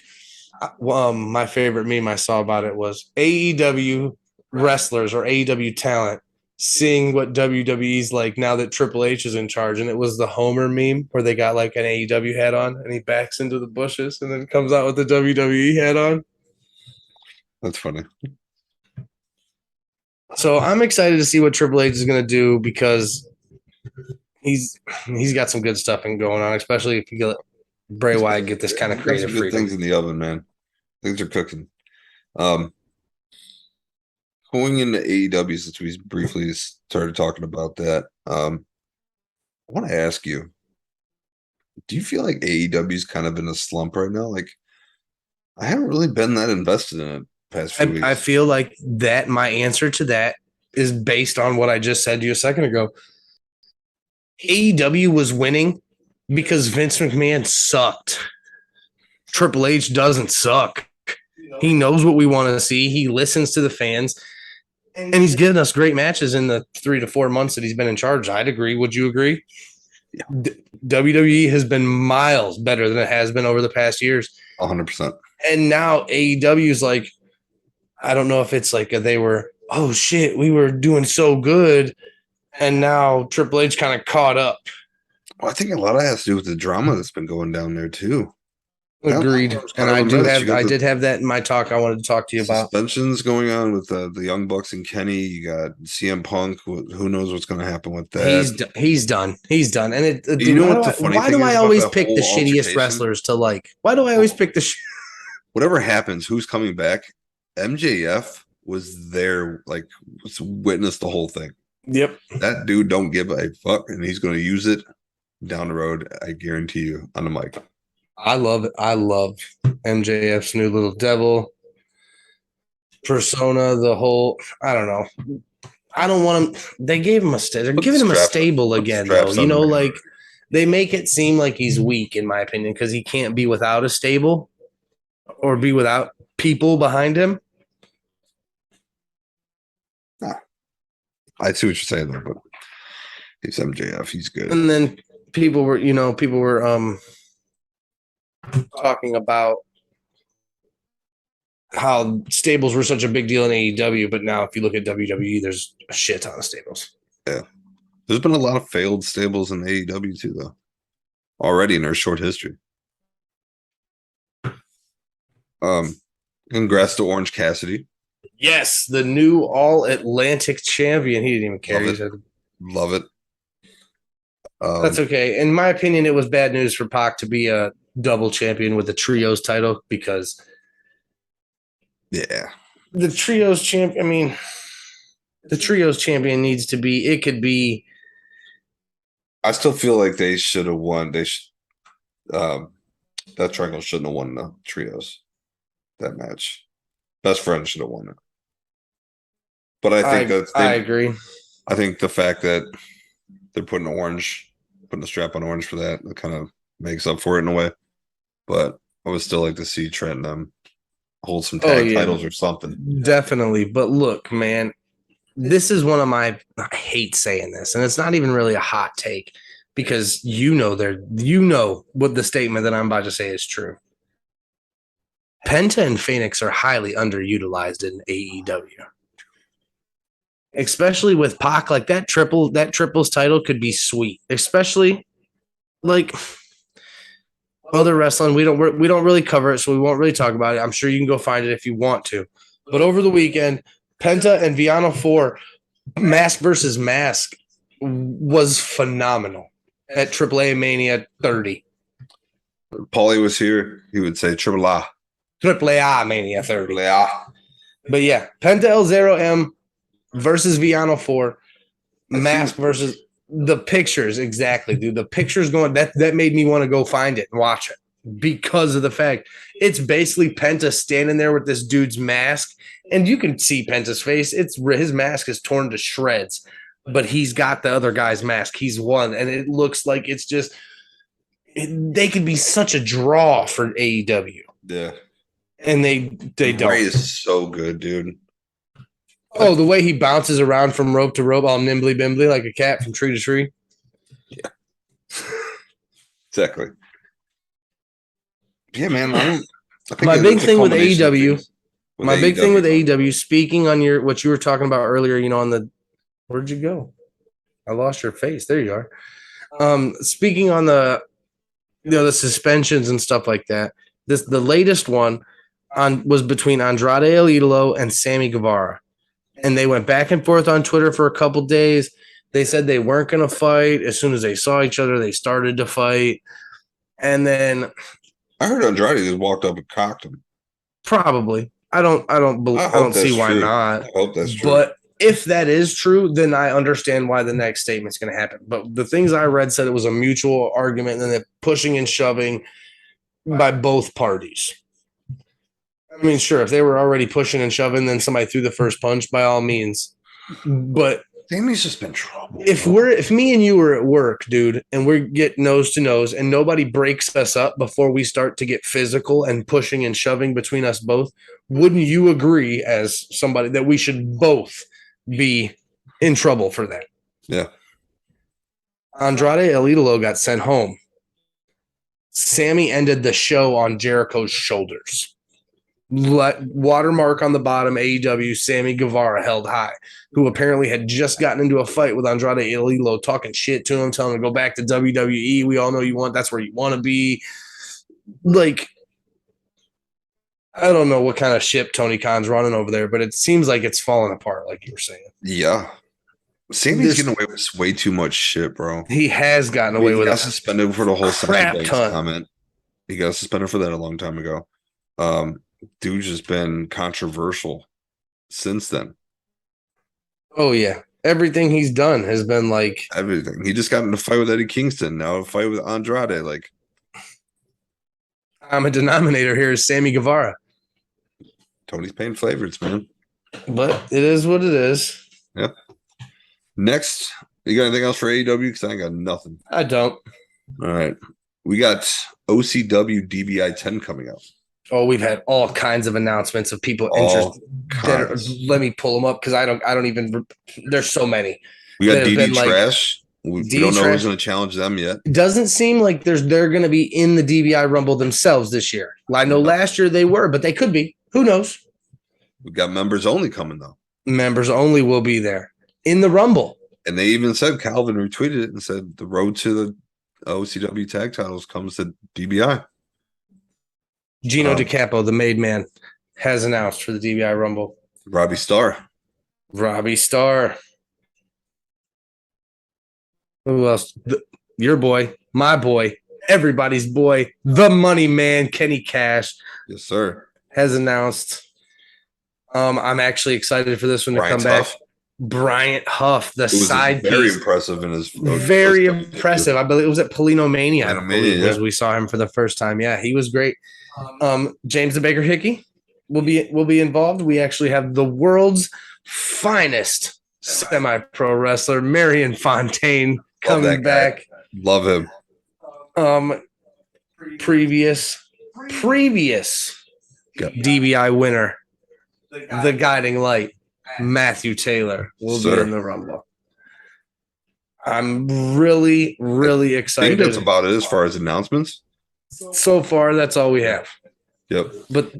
my favorite meme I saw about it was AEW wrestlers or AEW talent seeing what WWE's like now that Triple H is in charge. And it was the Homer meme where they got like an AEW hat on and he backs into the bushes and then comes out with the WWE hat on. That's funny. So I'm excited to see what Triple H is going to do because he's got some good stuff going on, especially if you let Bray Wyatt get this kind of creative freedom. Good things in the oven, man. Things are cooking. Going into AEW, since we briefly started talking about that, I want to ask you, do you feel like AEW is kind of in a slump right now? Like, I haven't really been that invested in it. I feel like that my answer to that is based on what I just said to you a second ago. AEW was winning because Vince McMahon sucked. Triple H doesn't suck. He knows what we want to see. He listens to the fans. And he's given us great matches in the 3 to 4 months that he's been in charge. I'd agree. Would you agree? Yeah. WWE has been miles better than it has been over the past years. 100%. And now AEW is like, I don't know if it's like they were, oh shit, we were doing so good, and now Triple H kind of caught up. Well, I think a lot of it has to do with the drama that's been going down there too. Agreed. And I did have that in my talk I wanted to talk to you about. Suspensions going on with the Young Bucks and Kenny. You got CM Punk. Who knows what's going to happen with that? He's done. And why do I always pick the shittiest wrestlers to like? Why do I always pick the whatever happens, who's coming back? MJF was there, like, witnessed the whole thing. Yep. That dude don't give a fuck, and he's going to use it down the road, I guarantee you, on the mic. I love it. I love MJF's new little devil persona, the whole, I don't know. I don't want him. They gave him they're giving him a stable again, though. Like, they make it seem like he's weak, in my opinion, because he can't be without a stable or be without people behind him. I see what you're saying though, but he's MJF. He's good. And then people were talking about how stables were such a big deal in AEW, but now if you look at WWE, there's a shit ton of stables. Yeah. There's been a lot of failed stables in AEW too, though. Already in their short history. Congrats to Orange Cassidy. Yes, the new All Atlantic champion. He didn't even care. Love it. That's okay. In my opinion, it was bad news for Pac to be a double champion with the trios title because the trios champ. I mean, the trios champion needs to be. It could be. I still feel like they should have won. They should. That triangle shouldn't have won the trios. That match, best friend should have won it. But I think I agree. I think the fact that they're putting the strap on Orange for that kind of makes up for it in a way. But I would still like to see Trent hold some tag titles or something. Definitely. But look, man, this is one of my, I hate saying this, and it's not even really a hot take because you know what the statement that I'm about to say is true. Penta and Phoenix are highly underutilized in AEW. Especially with Pac, like that triples title could be sweet. Especially like other wrestling, we don't really cover it, so we won't really talk about it. I'm sure you can go find it if you want to. But over the weekend, Penta and Viano 4 mask versus mask was phenomenal at AAA Mania 30. Paulie was here, he would say Triple A. AAA Mania 30. AAA. But yeah, Penta El Zero M versus Viano 4, mask versus the pictures. Exactly, dude. The pictures going that made me want to go find it and watch it because of the fact it's basically Penta standing there with this dude's mask, and you can see Penta's face. His mask is torn to shreds, but he's got the other guy's mask. He's won, and it looks like it's just they could be such a draw for AEW. Yeah. And they don't. Bray is so good, dude. Oh, the way he bounces around from rope to rope, all nimbly bimbly like a cat from tree to tree. Yeah. Exactly. Yeah, man. My big thing with AEW. My big thing with AEW, speaking on what you were talking about earlier, on the where'd you go? I lost your face. There you are. Speaking on the the suspensions and stuff like that. The latest one was between Andrade El Idolo and Sammy Guevara. And they went back and forth on Twitter for a couple days. They said they weren't going to fight. As soon as they saw each other, they started to fight. And then I heard Andrade just walked up and cocked him. Probably. I don't see why not. I hope that's true. But if that is true, then I understand why the next statement's going to happen. But the things I read said it was a mutual argument and then pushing and shoving by both parties. I mean, sure, if they were already pushing and shoving, then somebody threw the first punch, by all means. But Sammy's just been trouble. If me and you were at work, dude, and we get nose to nose and nobody breaks us up before we start to get physical and pushing and shoving between us both, wouldn't you agree as somebody that we should both be in trouble for that? Yeah. Andrade El Idolo got sent home. Sammy ended the show on Jericho's shoulders. Watermark on the bottom, AEW, Sammy Guevara held high, who apparently had just gotten into a fight with Andrade El Idolo, talking shit to him, telling him to go back to WWE. We all know that's where you want to be. Like, I don't know what kind of ship Tony Khan's running over there, but it seems like it's falling apart, like you were saying. Yeah. Sammy's getting away with way too much shit, bro. He has gotten away with it. He got suspended for the whole crap ton. Comment. He got suspended for that a long time ago. Dude's just been controversial since then. Oh, yeah. Everything he's done has been like... Everything. He just got in a fight with Eddie Kingston. Now a fight with Andrade. Like, I'm a denominator here is Sammy Guevara. Tony's paying favorites, man. But it is what it is. Yep. Next, you got anything else for AEW? Because I ain't got nothing. I don't. All right. We got OCW DBI 10 coming out. Oh, we've had all kinds of announcements of people All interested. Let me pull them up because I don't even. There's so many. We got that have DD been like Trash. We don't know who's going to challenge them yet. Doesn't seem like they're going to be in the DBI Rumble themselves this year. I know last year they were, but they could be. Who knows? We got members only coming though. Members only will be there in the Rumble. And they even said, Calvin retweeted it and said the road to the OCW tag titles comes to DBI. Gino DiCapo, the made man, has announced for the DBI Rumble. Robbie Starr. Who else? Your boy, my boy, everybody's boy, the money man, Kenny Cash. Yes, sir. Has announced. I'm actually excited for this one to come back. Bryant Huff, the side very piece. Impressive in his very impressive. I believe it was at Polino Mania. As we saw him for the first time. Yeah, he was great. James the Baker Hickey will be involved. We actually have the world's finest semi-pro wrestler, Marion Fontaine, coming back. Love him. Previous DBI winner, the guiding light, Matthew Taylor, will be in the Rumble. I'm really, really excited. I think that's about it as far as announcements. So far, that's all we have. Yep. But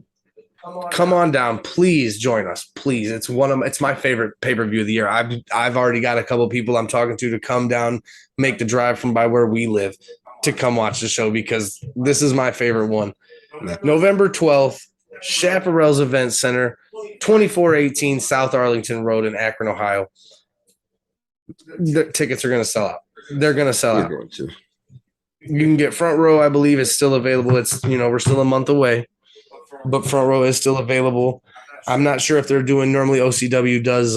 come on down, please join us. Please, it's my favorite pay-per-view of the year. I've already got a couple people I'm talking to come down, make the drive from by where we live to come watch the show because this is my favorite one. November 12th, Chaparral's Event Center, 2418 South Arlington Road in Akron, Ohio. The tickets are going to sell out. They're going to sell out. You can get front row, I believe, is still available. It's, we're still a month away, but front row is still available. I'm not sure if they're doing, normally OCW does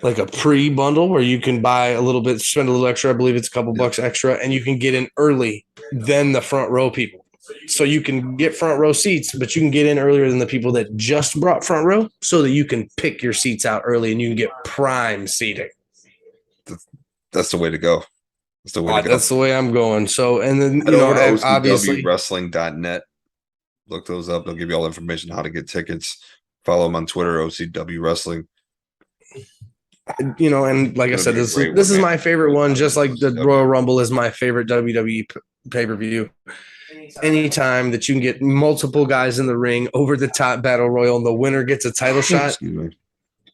like a pre-bundle where you can buy a little bit, spend a little extra. I believe it's a couple bucks extra, and you can get in early than the front row people. So you can get front row seats, but you can get in earlier than the people that just brought front row so that you can pick your seats out early and you can get prime seating. That's the way to go. That's the way I'm going. So, and then, obviously OCWWrestling.net. Look those up. They'll give you all the information how to get tickets. Follow them on Twitter, OCW Wrestling. And like I said, this is my favorite one, just like the Royal Rumble is my favorite WWE pay-per-view. Anytime that you can get multiple guys in the ring, over the top battle royal, and the winner gets a title shot.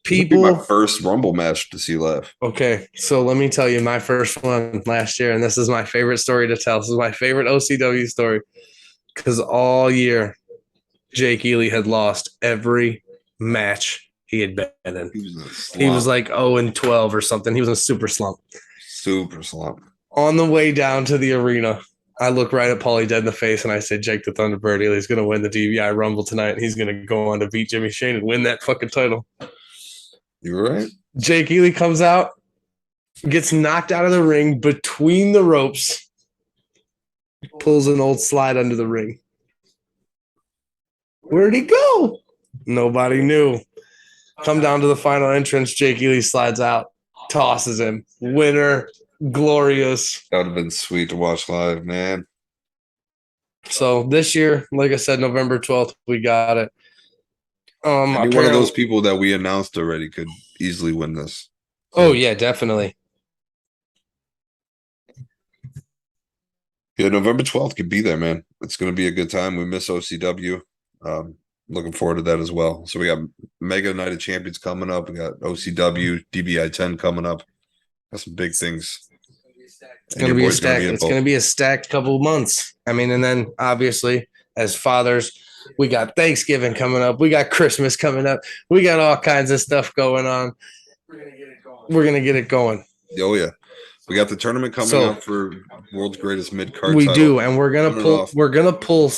People, my first Rumble match to see live. Okay, so let me tell you my first one last year, and this is my favorite story to tell. This is my favorite OCW story because all year Jake Ely had lost every match he had been in. He was like 0-12 or something. He was in a super slump. On the way down to the arena, I look right at Paulie dead in the face, and I said, Jake the Thunderbird Ely's going to win the DBI Rumble tonight, and he's going to go on to beat Jimmy Shane and win that fucking title. You're right. Jake Ely comes out, gets knocked out of the ring between the ropes, pulls an old slide under the ring. Where'd he go? Nobody knew. Come down to the final entrance, Jake Ely slides out, tosses him. Winner, glorious. That would have been sweet to watch live, man. So this year, like I said, November 12th, we got it. One of those people that we announced already could easily win this. Oh, yeah, definitely. Yeah, November 12th could be there, man. It's going to be a good time. We miss OCW. Looking forward to that as well. So we got Mega Night of Champions coming up. We got OCW DBI 10 coming up. Got some big things. It's going to be a stacked. It's going to be a stacked couple of months. I mean, and then obviously as fathers, we got Thanksgiving coming up. We got Christmas coming up. We got all kinds of stuff going on. We're going to get it going. Oh, yeah. We got the tournament coming up for World's Greatest Mid-Card title. We do, and we're going to pull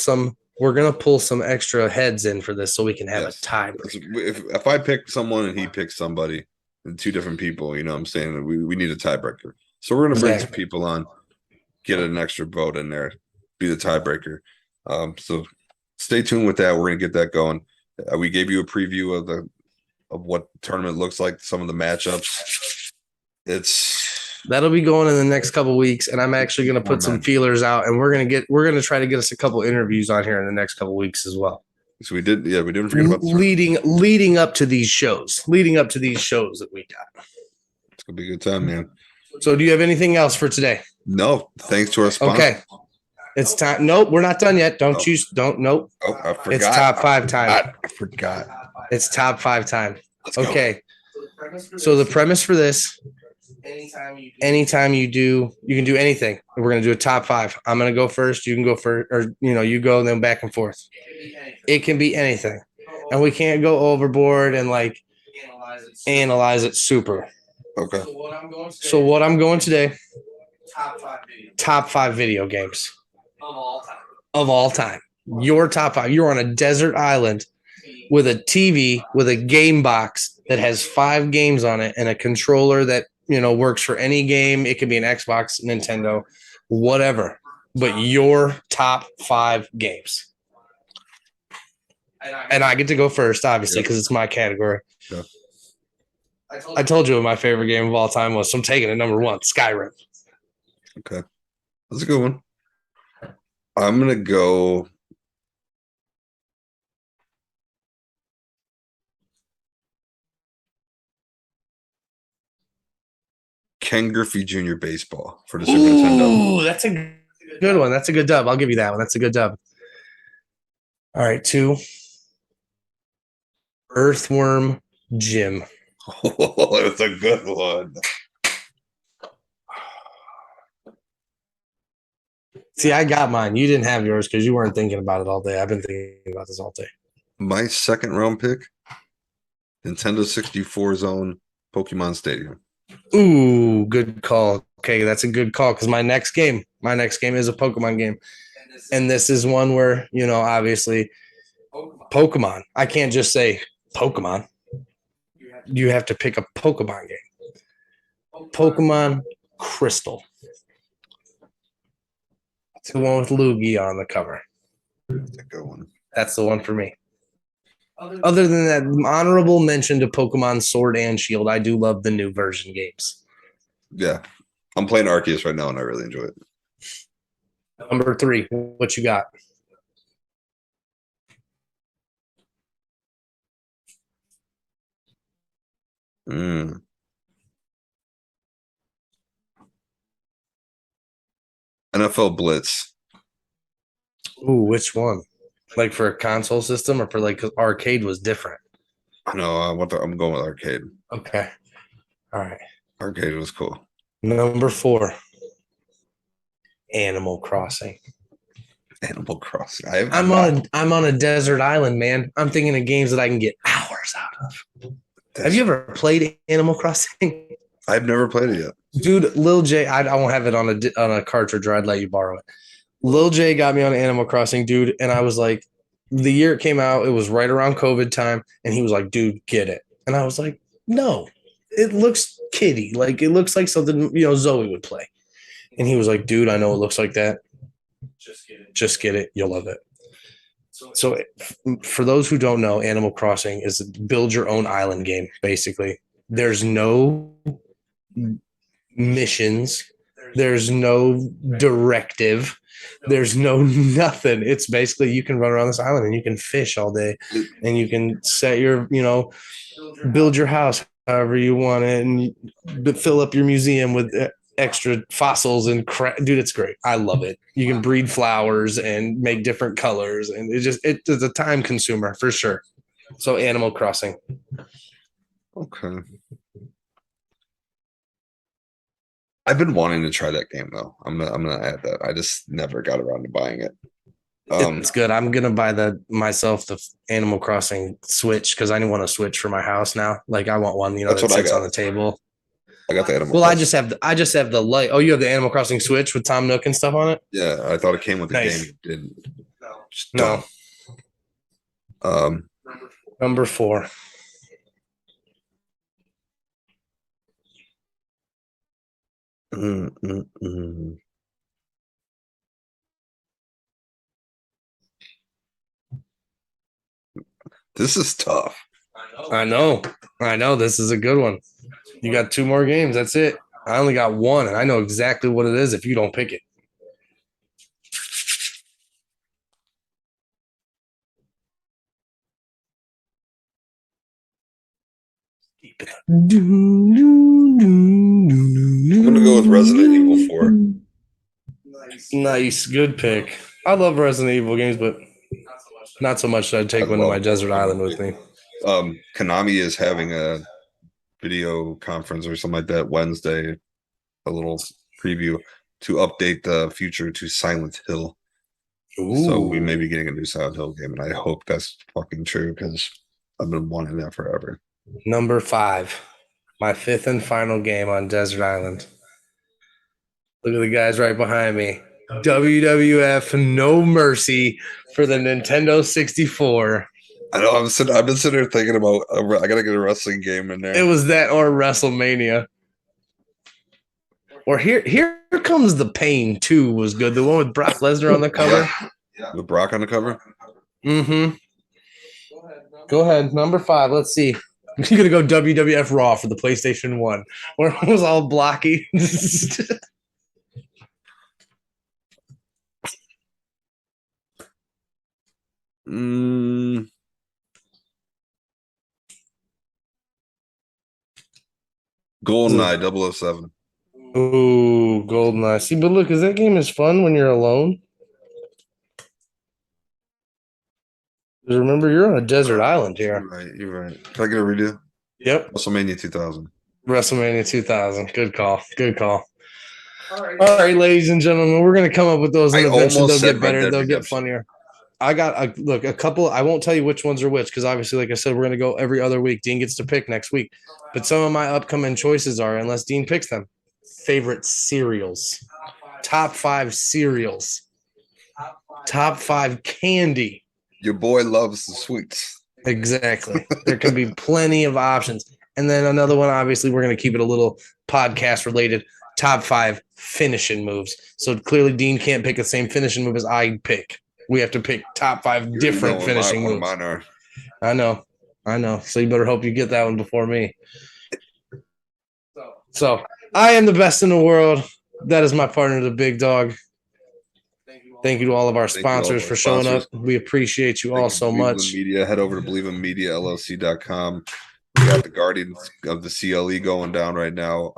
some extra heads in for this so we can have a tie. If I pick someone and he picks somebody, two different people, you know what I'm saying? We need a tiebreaker. So we're going to bring some people on, get an extra vote in there, be the tiebreaker. So stay tuned with that. We're going to get that going. We gave you a preview of what the tournament looks like, some of the matchups. It's That'll be going in the next couple weeks, and I'm actually going to put some feelers out, and we're going to try to get us a couple interviews on here in the next couple weeks as well. So we didn't forget about leading up to these shows that we got. It's gonna be a good time, man. So, do you have anything else for today? No, thanks to our sponsor. Okay, it's time. Nope, we're not done yet. Don't. Nope. Oh, I forgot. It's top 5 time. I forgot. It's top 5 time. Let's go. Okay. So the premise for this, anytime you do, you can do anything. We're going to do a top 5. I'm going to go first. You can go first, or, you go, and then back and forth. It can be anything. And we can't go overboard and like analyze it super. Okay. So what I'm going today, top 5 video games of all time. Your top 5. You're on a desert island with a TV, with a game box that has 5 games on it and a controller that, works for any game. It could be an Xbox, Nintendo, whatever. But your top 5 games. And I get to go first, obviously, because it's my category. Yeah. I told you what my favorite game of all time was, so I'm taking it number 1, Skyrim. Okay. That's a good one. I'm going to go Ken Griffey Jr. Baseball for the Super Nintendo. Ooh, that's a good one. That's a good dub. I'll give you that one. That's a good dub. All right, 2. Earthworm Jim. Oh, that's a good one. See, I got mine. You didn't have yours because you weren't thinking about it all day. I've been thinking about this all day. My second round pick, Nintendo 64's own Pokemon Stadium. Ooh, good call. Okay, that's a good call because my next game is a Pokemon game. And this is one where, obviously, Pokemon. I can't just say Pokemon. You have to pick a Pokemon game. Pokemon Crystal. It's the one with Lugia on the cover. That's a good one. That's the one for me. Other than that, honorable mention to Pokemon Sword and Shield. I do love the new version games. Yeah. I'm playing Arceus right now, and I really enjoy it. Number 3, what you got? NFL Blitz. Ooh, which one? Like for a console system or for like, because arcade was different? No, I'm going with arcade. Okay. All right. Arcade was cool. Number 4, Animal Crossing. Animal Crossing. I'm on a desert island, man. I'm thinking of games that I can get hours out of. Have you ever played Animal Crossing? I've never played it yet. Dude, Lil J, I won't have it on a cartridge, or I'd let you borrow it. Lil J got me on Animal Crossing, dude, and I was like, the year it came out, it was right around COVID time, and he was like, dude, get it. And I was like, no, it looks kiddie. Like, it looks like something, Zoe would play. And he was like, dude, I know it looks like that. Just get it. You'll love it. So for those who don't know, Animal Crossing is a build your own island game, basically. There's no missions. There's no directive. There's no nothing. It's basically you can run around this island and you can fish all day and you can set your, build your house however you want it and fill up your museum with extra fossils and crap. Dude, it's great. I love it. You can breed flowers and make different colors, and it's a time consumer for sure. So Animal Crossing. Okay. I've been wanting to try that game though. I'm gonna add that. I just never got around to buying it. It's good. I'm gonna buy myself the Animal Crossing Switch because I want a Switch for my house now. Like I want one, That's that what I sits got. on the table. I got the Animal. Well, Crossing. I just have the light. Oh, you have the Animal Crossing Switch with Tom Nook and stuff on it? Yeah, I thought it came with the Nice. game. It didn't. Just No. Number 4. This is tough. I know. This is a good one. You got 2 more games. That's it. I only got one, and I know exactly what it is if you don't pick it. I'm gonna go with Resident Evil 4. Nice, good pick. I love Resident Evil games, but not so much that I'd I take one to my love desert that island movie. with me. Konami is having a video conference or something like that Wednesday, a little preview to update the future to Silent Hill. So we may be getting a new Silent Hill game, and I hope that's fucking true because I've been wanting that forever. Number 5, my 5th and final game on Desert Island. Look at the guys right behind me. WWF No Mercy for the Nintendo 64. I know. I've been sitting there thinking about. I gotta get a wrestling game in It there. was that or WrestleMania. Or here comes the pain too was good. The one with Brock Lesnar on the cover. With Brock on the cover. Mm-hmm. Go ahead. Number 5. Let's see. You're gonna go WWF Raw for the PlayStation 1, where it was all blocky. GoldenEye 007. Ooh, GoldenEye. See, but look, because that game is fun when you're alone. Remember, you're on a desert island here. You're right. Can I get a redo? Yep. WrestleMania 2000. WrestleMania 2000. Good call. Good call. All right, ladies and gentlemen, we're going to come up with those, and eventually they'll get better. They'll get funnier. I got a couple. I won't tell you which ones are which because obviously, like I said, we're going to go every other week. Dean gets to pick next week. But some of my upcoming choices are, unless Dean picks them, favorite cereals, top 5 cereals, top 5 candy. Your boy loves the sweets. Exactly. There can be plenty of options. And then another one, obviously, we're going to keep it a little podcast related. Top 5 finishing moves. So clearly, Dean can't pick the same finishing move as I pick. We have to pick top 5 different finishing moves. Mine are. I know. So you better hope you get that one before me. So I am the best in the world. That is my partner, the Big Dog. Thank you to all of our sponsors for showing up. We appreciate you all so much. Media. Head over to believeInMediaLLC.com. We got the Guardians of the CLE going down right now.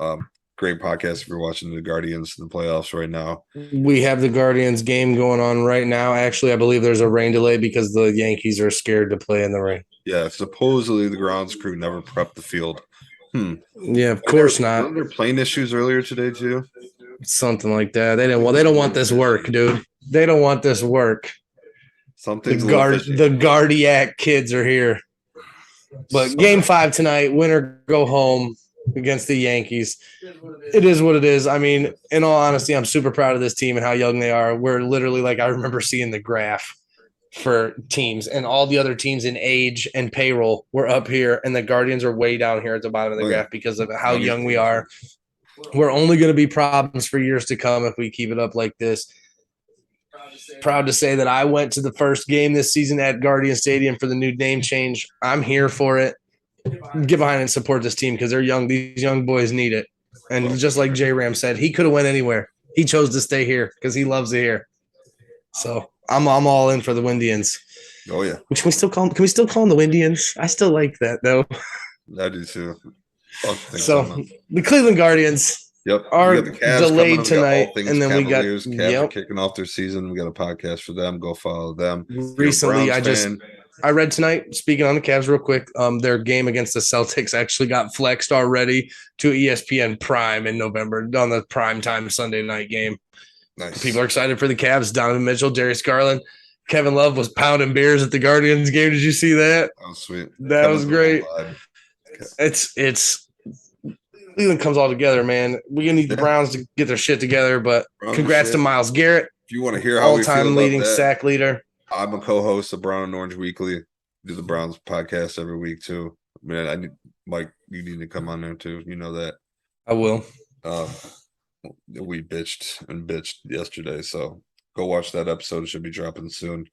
Great podcast if you're watching the Guardians in the playoffs right now. We have the Guardians game going on right now. Actually, I believe there's a rain delay because the Yankees are scared to play in the rain. Yeah, supposedly the grounds crew never prepped the field. Yeah, of course not. Weren't there plane issues earlier today too? Something like that. They don't want this work, dude. They don't want this work. The Guardiac kids are here. But game 5 tonight, winner go home against the Yankees. It is what it is. I mean, in all honesty, I'm super proud of this team and how young they are. We're literally like, I remember seeing the graph for teams and all the other teams in age and payroll were up here, and the Guardians are way down here at the bottom of the graph because of how young we are. We're only going to be problems for years to come if we keep it up like this. Proud to say that I went to the first game this season at Guardian Stadium for the new name change. I'm here for it. Get behind and support this team because they're young. These young boys need it. And just like J Ram said, he could have went anywhere. He chose to stay here because he loves it here. So I'm all in for the Windians. Oh yeah. Can we still call them the Windians? I still like that though. I do too. So the Cleveland Guardians. Yep, are delayed tonight, and then we got Cavs are kicking off their season. We got a podcast for them. Go follow them. Recently, I read tonight. Speaking on the Cavs, real quick, their game against the Celtics actually got flexed already to ESPN Prime in November on the primetime Sunday night game. Nice. People are excited for the Cavs. Donovan Mitchell, Darius Garland, Kevin Love was pounding beers at the Guardians game. Did you see that? Oh, sweet. That was great. It's. Cleveland comes all together, man. We're gonna need the Browns to get their shit together, but congrats to Myles Garrett. If you want to hear how all-time leading sack leader, I'm a co-host of Brown and Orange Weekly. Do the Browns podcast every week too. Man, I need Mike. You need to come on there too. You know that. I will. We bitched yesterday, so go watch that episode. It should be dropping soon.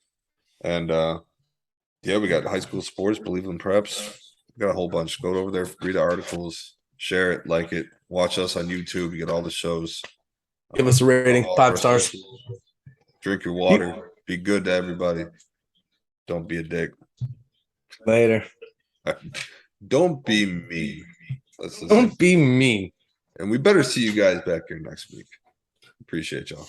And yeah, we got high school sports, Believe in Preps. We got a whole bunch. Go over there, read the articles. Share it, like it, Watch us on YouTube. You get all the shows. Give us a rating, All 5 our stars. shows. Drink your water. Be good to everybody. Don't be a dick. Later. Don't be mean. Let's just Don't say. be mean. And we better see you guys back here next week. Appreciate y'all.